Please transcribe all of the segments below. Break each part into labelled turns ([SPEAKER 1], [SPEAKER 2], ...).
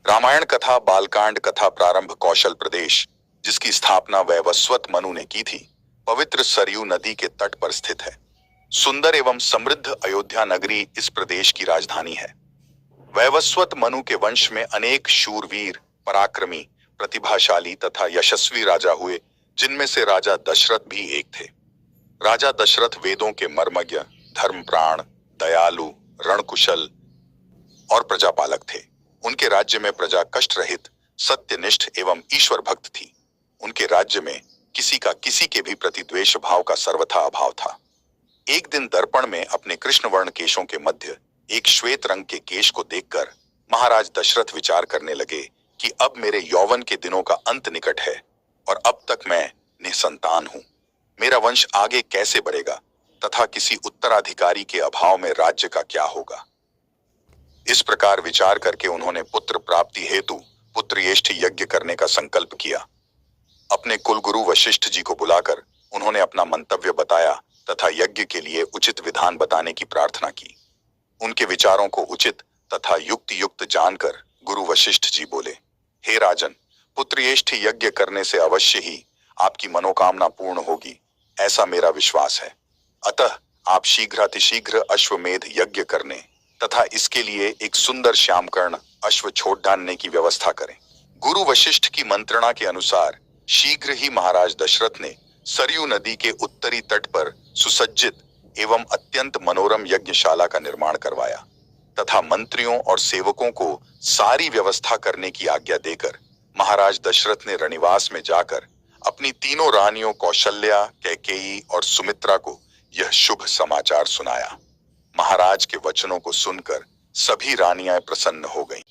[SPEAKER 1] रामायण कथा बालकांड कथा प्रारंभ कौशल प्रदेश, जिसकी स्थापना वैवस्वत मनु ने की थी, पवित्र सरयू नदी के तट पर स्थित है। सुंदर एवं समृद्ध अयोध्या नगरी इस प्रदेश की राजधानी है। वैवस्वत मनु के वंश में अनेक शूरवीर, पराक्रमी, प्रतिभाशाली तथा यशस्वी राजा हुए, जिनमें से राजा दशरथ भी एक थे। राजा दशरथ वेदों के मर्मज्ञ, धर्मप्राण, दयालु, रणकुशल और प्रजापालक थे। उनके राज्य में प्रजा कष्ट रहित, सत्यनिष्ठ एवं ईश्वर भक्त थी। उनके राज्य में किसी का किसी के भी प्रति द्वेष भाव का सर्वथा अभाव था। एक दिन दर्पण में अपने कृष्ण वर्ण केशों के मध्य एक श्वेत रंग के केश को देखकर महाराज दशरथ विचार करने लगे कि अब मेरे यौवन के दिनों का अंत निकट है और अब तक मैं निसंतान हूं। मेरा वंश आगे कैसे बढ़ेगा तथा किसी उत्तराधिकारी के अभाव में राज्य का क्या होगा। इस प्रकार विचार करके उन्होंने पुत्र प्राप्ति हेतु पुत्रयेष्ठ यज्ञ करने का संकल्प किया। अपने कुलगुरु वशिष्ठ जी को बुलाकर उन्होंने अपना मंतव्य बताया तथा यज्ञ के लिए उचित विधान बताने की प्रार्थना की। उनके विचारों को उचित तथा युक्ति युक्त जानकर गुरु वशिष्ठ जी बोले, हे राजन, पुत्रयेष्ठ यज्ञ करने से अवश्य ही आपकी मनोकामना पूर्ण होगी, ऐसा मेरा विश्वास है। अतः आप शीघ्रातिशीघ्र अश्वमेध यज्ञ करने तथा इसके लिए एक सुंदर श्यामकर्ण अश्व छोड़ डालने की व्यवस्था करें। गुरु वशिष्ठ की मंत्रणा के अनुसार शीघ्र ही महाराज दशरथ ने सरयू नदी के उत्तरी तट पर सुसज्जित एवं अत्यंत मनोरम यज्ञशाला का निर्माण करवाया तथा मंत्रियों और सेवकों को सारी व्यवस्था करने की आज्ञा देकर महाराज दशरथ ने रनिवास में जाकर अपनी तीनों रानियों कौशल्या, कैकेयी और सुमित्रा को यह शुभ समाचार सुनाया। महाराज के वचनों को सुनकर सभी रानियां प्रसन्न हो गईं।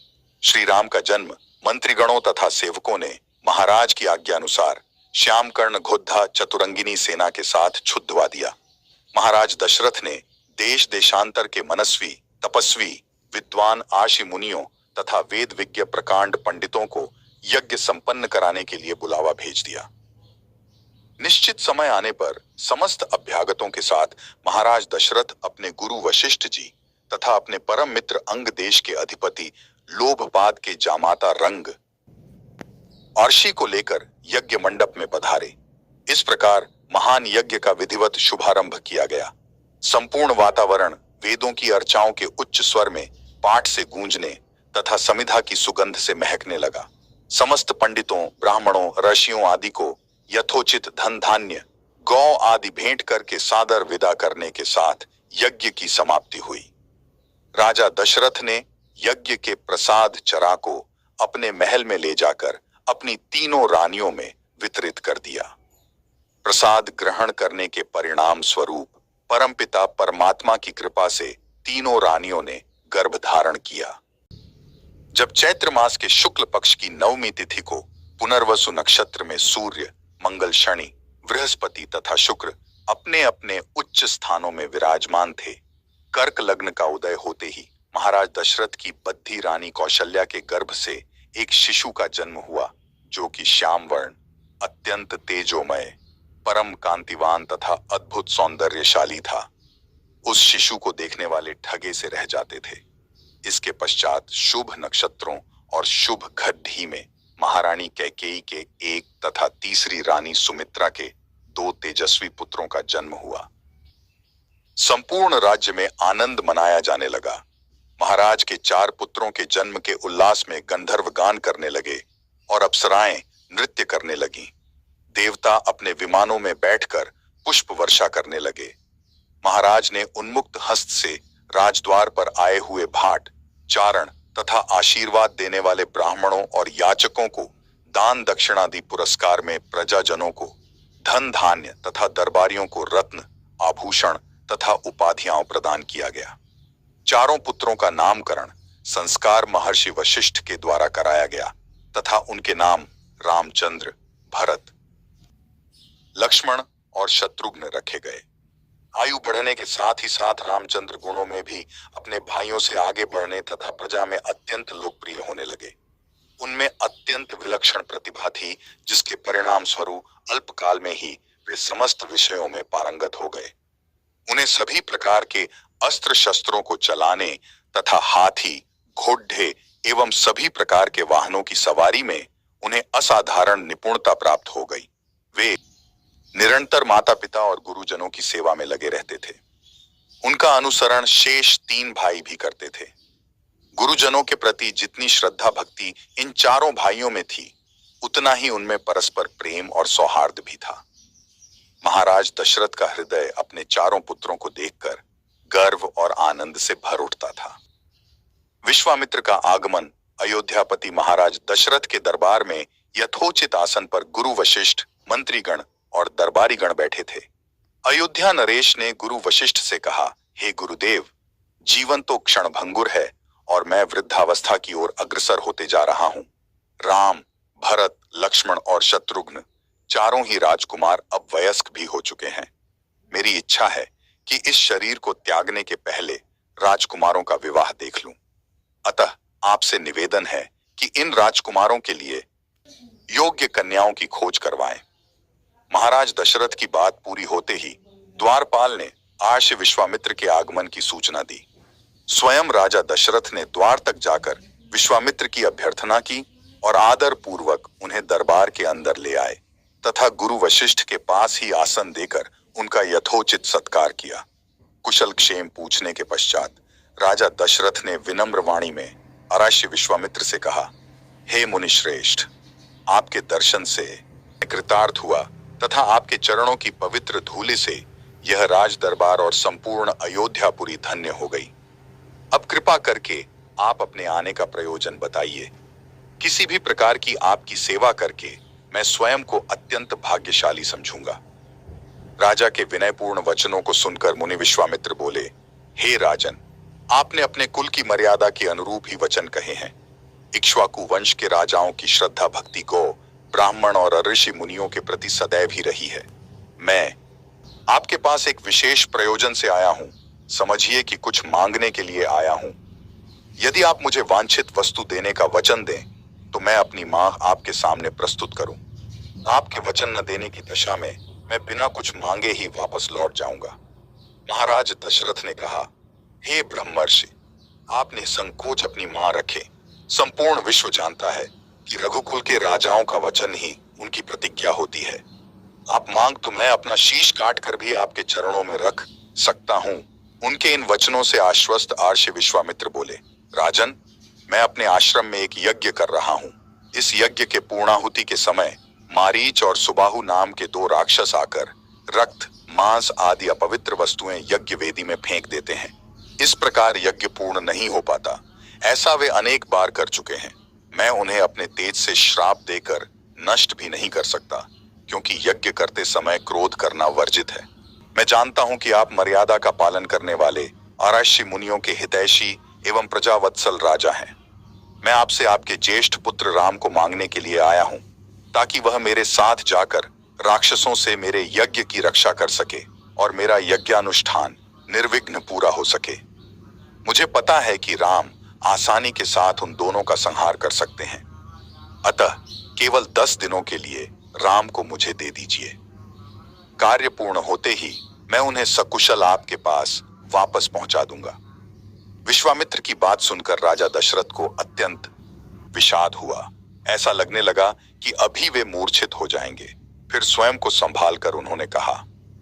[SPEAKER 1] श्री राम का जन्म मंत्रिगणों तथा सेवकों ने महाराज की आज्ञा अनुसार श्यामकर्ण घोद्धा चतुरंगिनी सेना के साथ छुड़वा दिया। महाराज दशरथ ने देश देशांतर के मनस्वी, तपस्वी, विद्वान आशी मुनियों तथा वेद विज्ञ प्रकांड पंडितों को यज्ञ संपन्न कराने के लिए बुलावा भेज दिया। निश्चित समय आने पर समस्त अभ्यागतों के साथ महाराज दशरथ अपने गुरु वशिष्ठ जी तथा अपने परम मित्र अंग देश के अधिपति लोभपाद के जामाता रंग अर्शी को लेकर यज्ञ मंडप में पधारे। इस प्रकार महान यज्ञ का विधिवत शुभारंभ किया गया। संपूर्ण वातावरण वेदों की अर्चाओं के उच्च स्वर में पाठ से गूंजने तथा समिधा की सुगंध से महकने लगा। समस्त पंडितों, ब्राह्मणों, ऋषियों आदि को यथोचित धन धान्य, गौ आदि भेंट करके सादर विदा करने के साथ यज्ञ की समाप्ति हुई। राजा दशरथ ने यज्ञ के प्रसाद चरा को अपने महल में ले जाकर अपनी तीनों रानियों में वितरित कर दिया। प्रसाद ग्रहण करने के परिणाम स्वरूप परमपिता परमात्मा की कृपा से तीनों रानियों ने गर्भ धारण किया। जब चैत्र मास के शुक्ल पक्ष की नवमी तिथि को पुनर्वसु नक्षत्र में सूर्य, मंगल, शनि, बृहस्पति तथा शुक्र अपने अपने उच्च स्थानों में विराजमान थे, कर्क लग्न का उदय होते ही महाराज दशरथ की बद्धी रानी कौशल्या के गर्भ से एक शिशु का जन्म हुआ, जो कि श्याम वर्ण, अत्यंत तेजोमय, परम कांतिवान तथा अद्भुत सौंदर्यशाली था। उस शिशु को देखने वाले ठगे से रह जाते थे। इसके पश्चात शुभ नक्षत्रों और शुभ घड्ढी में महारानी कैकेयी के एक तथा तीसरी रानी सुमित्रा के 2 तेजस्वी पुत्रों का जन्म हुआ। संपूर्ण राज्य में आनंद मनाया जाने लगा। महाराज के 4 पुत्रों के जन्म के उल्लास में गंधर्व गान करने लगे और अप्सराएं नृत्य करने लगीं। देवता अपने विमानों में बैठकर पुष्प वर्षा करने लगे। महाराज ने उन्मुक्त हस्त से राजद्वार पर आए हुए भाट, चारण तथा आशीर्वाद देने वाले ब्राह्मणों और याचकों को दान दक्षिणादि पुरस्कार में प्रजाजनों को धन धान्य तथा दरबारियों को रत्न, आभूषण तथा उपाधियां प्रदान किया गया। चारों पुत्रों का नामकरण संस्कार महर्षि वशिष्ठ के द्वारा कराया गया तथा उनके नाम रामचंद्र, भरत, लक्ष्मण और शत्रुघ्न रखे गए। आयु बढ़ने के साथ ही साथ रामचंद्र गुणों में भी अपने भाइयों से आगे बढ़ने तथा प्रजा में अत्यंत लोकप्रिय होने लगे। उनमें अत्यंत विलक्षण प्रतिभा थी, जिसके परिणाम स्वरूप अल्पकाल में ही वे समस्त विषयों में पारंगत हो गए। उन्हें सभी प्रकार के अस्त्र शस्त्रों को चलाने तथा हाथी, घोड़े एवं सभी प्रकार के वाहनों की सवारी में उन्हें असाधारण निपुणता प्राप्त हो गई। वे निरंतर माता पिता और गुरुजनों की सेवा में लगे रहते थे। उनका अनुसरण शेष 3 भाई भी करते थे। गुरुजनों के प्रति जितनी श्रद्धा भक्ति इन चारों भाइयों में थी, उतना ही उनमें परस्पर प्रेम और सौहार्द भी था। महाराज दशरथ का हृदय अपने चारों पुत्रों को देखकर गर्व और आनंद से भर उठता था। विश्वामित्र का आगमन अयोध्यापति महाराज दशरथ के दरबार में यथोचित आसन पर गुरु वशिष्ठ, मंत्रीगण और दरबारीगण बैठे थे। अयोध्या नरेश ने गुरु वशिष्ठ से कहा, हे गुरुदेव, जीवन तो क्षणभंगुर है और मैं वृद्धावस्था की ओर अग्रसर होते जा रहा हूं। राम, भरत, लक्ष्मण और शत्रुघ्न चारों ही राजकुमार अब वयस्क भी हो चुके हैं। मेरी इच्छा है कि इस शरीर को त्यागने के पहले राजकुमारों का विवाह देख लूं। अतः आपसे निवेदन है कि इन राजकुमारों के लिए योग्य कन्याओं की खोज करवाएं। महाराज दशरथ की बात पूरी होते ही द्वारपाल ने आर्ष विश्वामित्र के आगमन की सूचना दी। स्वयं राजा दशरथ ने द्वार तक जाकर विश्वामित्र की अभ्यर्थना की और आदर पूर्वक उन्हें दरबार के अंदर ले आए तथा गुरु वशिष्ठ के पास ही आसन देकर उनका यथोचित सत्कार किया। कुशल क्षेम पूछने के पश्चात राजा दशरथ ने विनम्र वाणी में आर्ष्य विश्वामित्र से कहा, हे मुनिश्रेष्ठ, आपके दर्शन से मैं कृतार्थ हुआ तथा आपके चरणों की पवित्र धूलि से यह राज दरबार और संपूर्ण अयोध्यापुरी धन्य हो गई। अब कृपा करके आप अपने आने का प्रयोजन बताइए। किसी भी प्रकार की आपकी सेवा करके मैं स्वयं को अत्यंत भाग्यशाली समझूंगा। राजा के विनयपूर्ण वचनों को सुनकर मुनि विश्वामित्र बोले, हे राजन, आपने अपने कुल की मर्यादा के अनुरूप ही वचन कहे हैं। इक्ष्वाकु वंश के राजाओं की श्रद्धा भक्ति को ब्राह्मण और ऋषि मुनियों के प्रति सदैव ही रही है। मैं आपके पास एक विशेष प्रयोजन से आया हूं। समझिए कि कुछ मांगने के लिए आया हूं। यदि आप मुझे वांछित वस्तु देने का वचन दें तो मैं अपनी मांग आपके सामने प्रस्तुत करूं। आपके वचन न देने की दशा में मैं बिना कुछ मांगे ही वापस लौट जाऊंगा। महाराज दशरथ ने कहा, हे ब्रह्मर्षि, आपने संकोच अपनी मां रखे। संपूर्ण विश्व जानता है कि रघुकुल के राजाओं का वचन ही उनकी प्रतिज्ञा होती है। आप मांग तो मैं अपना शीश काट कर भी आपके चरणों में रख सकता हूं। उनके इन वचनों से आश्वस्त आर्ष विश्वामित्र बोले, राजन, मैं अपने आश्रम में एक यज्ञ कर रहा हूं। इस यज्ञ के पूर्णाहुति के समय मारीच और सुबाहु नाम के 2 राक्षस आकर रक्त, मांस आदि अपवित्र वस्तुएं यज्ञ वेदी में फेंक देते हैं। इस प्रकार यज्ञ पूर्ण नहीं हो पाता। ऐसा वे अनेक बार कर चुके हैं। मैं उन्हें अपने तेज से श्राप देकर नष्ट भी नहीं कर सकता, क्योंकि यज्ञ करते समय क्रोध करना वर्जित है। मैं जानता हूं कि आप मर्यादा का पालन करने वाले आर्ष्य मुनियों के हितैषी एवं प्रजावत्सल राजा हैं। मैं आपसे आपके ज्येष्ठ पुत्र राम को मांगने के लिए आया हूं, ताकि वह मेरे साथ जाकर राक्षसों से मेरे यज्ञ की रक्षा कर सके और मेरा यज्ञानुष्ठान निर्विघ्न पूरा हो सके। मुझे पता है कि राम आसानी के साथ उन दोनों का संहार कर सकते हैं। अतः केवल 10 दिनों के लिए राम को मुझे दे दीजिए। कार्य पूर्ण होते ही मैं उन्हें सकुशल आपके पास वापस पहुंचा दूंगा। विश्वामित्र की बात सुनकर राजा दशरथ को अत्यंत विषाद हुआ। ऐसा लगने लगा कि अभी वे मूर्छित हो जाएंगे। फिर स्वयं को संभालकर उन्होंने कहा,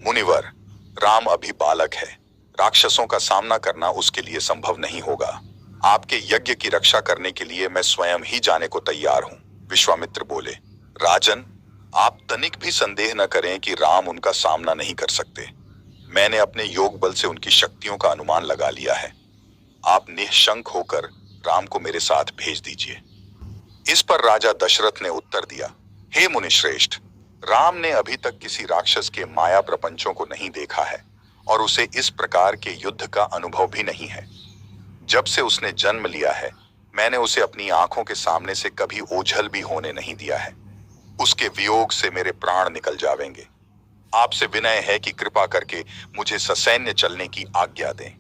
[SPEAKER 1] मुनिवर, राम अभी बालक है। राक्षसों का सामना करना उसके लिए संभव नहीं होगा। आपके यज्ञ की रक्षा करने के लिए मैं स्वयं ही जाने को तैयार हूं। विश्वामित्र बोले, राजन, आप तनिक भी संदेह न करें कि राम उनका सामना नहीं कर सकते। मैंने अपने योग बल से उनकी शक्तियों का अनुमान लगा लिया है। आप निःशंक होकर राम को मेरे साथ भेज दीजिए। इस पर राजा दशरथ ने उत्तर दिया, हे मुनिश्रेष्ठ, राम ने अभी तक किसी राक्षस के माया प्रपंचों को नहीं देखा है और उसे इस प्रकार के युद्ध का अनुभव भी नहीं है। जब से उसने जन्म लिया है, मैंने उसे अपनी आंखों के सामने से कभी ओझल भी होने नहीं दिया है। उसके वियोग से मेरे प्राण निकल जावेंगे। आपसे विनय है कि कृपा करके मुझे ससैन्य चलने की आज्ञा दें।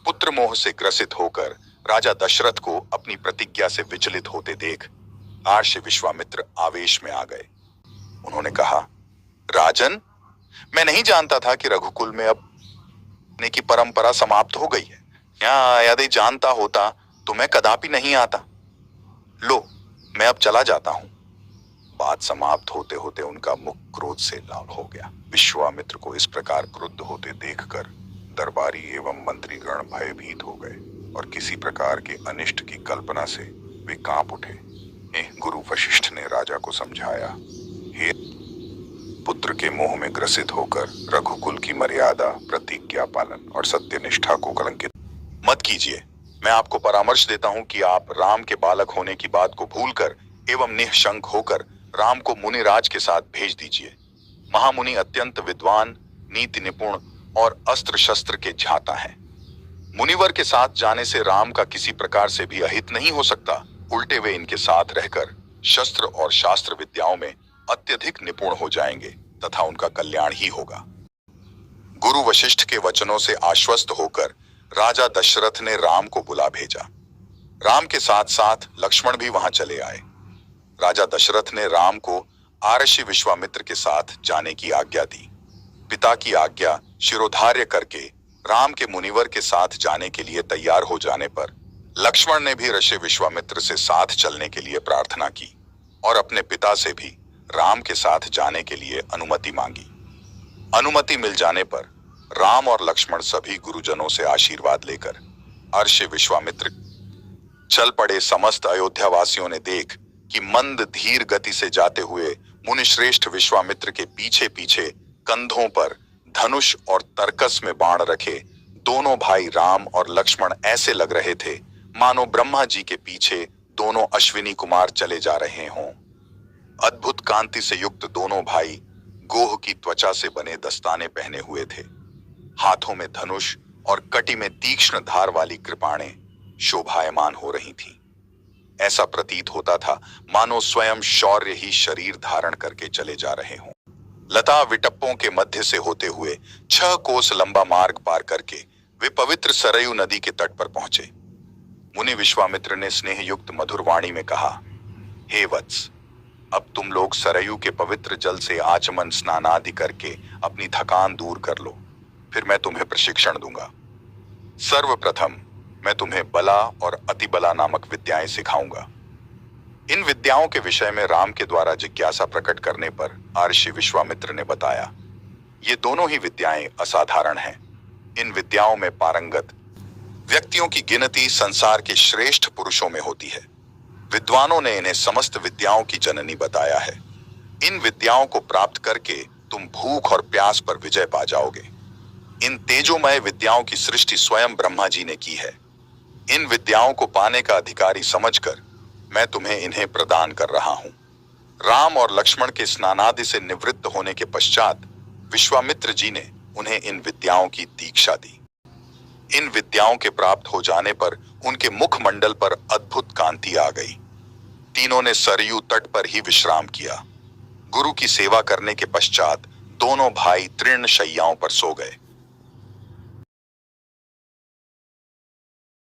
[SPEAKER 1] पुत्र मोह से ग्रसित होकर राजा दशरथ को अपनी प्रतिज्ञा से विचलित होते देख आर्ष विश्वामित्र आवेश में आ गए। उन्होंने कहा, राजन, मैं नहीं जानता था कि रघुकुल में अब की परंपरा समाप्त हो गई है। यदि जानता होता तो मैं कदापि नहीं आता। लो, मैं अब चला जाता हूं। बात समाप्त होते होते उनका मुख क्रोध से लाल हो गया। विश्वामित्र को इस प्रकार क्रुद्ध होते देखकर दरबारी एवं मंत्रीगण भयभीत हो गए और किसी प्रकार के अनिष्ट की कल्पना से वे कांप उठे। गुरु वशिष्ठ ने राजा को समझाया, हे पुत्र के मोह में ग्रसित होकर रघुकुल की मर्यादा, प्रतिज्ञा पालन और सत्यनिष्ठा को कलंकित मत कीजिए। मैं आपको परामर्श देता हूं कि आप राम के बालक होने की बात को भूलकर एवं निःशंक होकर राम को मुनिराज के साथ भेज दीजिए। महामुनि अत्यंत विद्वान, नीति निपुण और अस्त्र शस्त्र के ज्ञाता हैं। मुनिवर के साथ जाने से राम का किसी प्रकार से भी अहित नहीं हो सकता, उल्टे वे इनके साथ रहकर शस्त्र और शास्त्र विद्याओं में अत्यधिक निपुण हो जाएंगे तथा उनका कल्याण ही होगा। गुरु वशिष्ठ के वचनों से आश्वस्त होकर राजा दशरथ ने राम को बुला भेजा। राम के साथ साथ लक्ष्मण भी वहां चले आए। राजा दशरथ ने राम को आर्षि विश्वामित्र के साथ जाने की आज्ञा दी। पिता की आज्ञा शिरोधार्य करके राम के मुनिवर के साथ जाने के लिए तैयार हो जाने पर लक्ष्मण ने भी ऋषि विश्वामित्र से साथ चलने के लिए प्रार्थना की और अपने पिता से भी राम के साथ जाने के लिए अनुमति मांगी। अनुमति मिल जाने पर राम और लक्ष्मण सभी गुरुजनों से आशीर्वाद लेकर अर्षि विश्वामित्र चल पड़े। समस्त अयोध्यावासियों ने देख कि मंद धीर गति से जाते हुए मुनिश्रेष्ठ विश्वामित्र के पीछे पीछे कंधों पर धनुष और तरकस में बाण रखे दोनों भाई राम और लक्ष्मण ऐसे लग रहे थे मानो ब्रह्मा जी के पीछे दोनों अश्विनी कुमार चले जा रहे हों। अद्भुत कांति से युक्त दोनों भाई गोह की त्वचा से बने दस्ताने पहने हुए थे। हाथों में धनुष और कटी में तीक्ष्ण धार वाली कृपाणें शोभायमान हो रही थीं। ऐसा प्रतीत होता था मानो स्वयं शौर्य ही शरीर धारण करके चले जा रहे हों। लता विटप्पों के मध्य से होते हुए 6 कोस लंबा मार्ग पार करके वे पवित्र सरयू नदी के तट पर पहुंचे। मुनि विश्वामित्र ने स्नेह युक्त मधुर वाणी में कहा, हे वत्स, अब तुम लोग सरयू के पवित्र जल से आचमन स्नान आदि करके अपनी थकान दूर कर लो, फिर मैं तुम्हें प्रशिक्षण दूंगा। सर्वप्रथम मैं तुम्हें बला और अतिबला नामक विद्याएं सिखाऊंगा। इन विद्याओं के विषय में राम के द्वारा जिज्ञासा प्रकट करने पर आर्षि विश्वामित्र ने बताया, ये दोनों ही विद्याएं असाधारण हैं। इन विद्याओं में पारंगत व्यक्तियों की गिनती संसार के श्रेष्ठ पुरुषों में होती है। विद्वानों ने इन्हें समस्त विद्याओं की जननी बताया है। इन विद्याओं को प्राप्त करके तुम भूख और प्यास पर विजय पा जाओगे। इन तेजोमय विद्याओं की सृष्टि स्वयं ब्रह्मा जी ने की है। इन विद्याओं को पाने का अधिकारी समझकर मैं तुम्हें इन्हें प्रदान कर रहा हूं। राम और लक्ष्मण के स्नानादि से निवृत्त होने के पश्चात विश्वामित्र जी ने उन्हें इन विद्याओं की दीक्षा दी। इन विद्याओं के प्राप्त हो जाने पर उनके मुखमंडल पर अद्भुत कांति आ गई। तीनों ने सरयू तट पर ही विश्राम किया। गुरु की सेवा करने के पश्चात दोनों भाई तृण शैयाओं पर सो गए।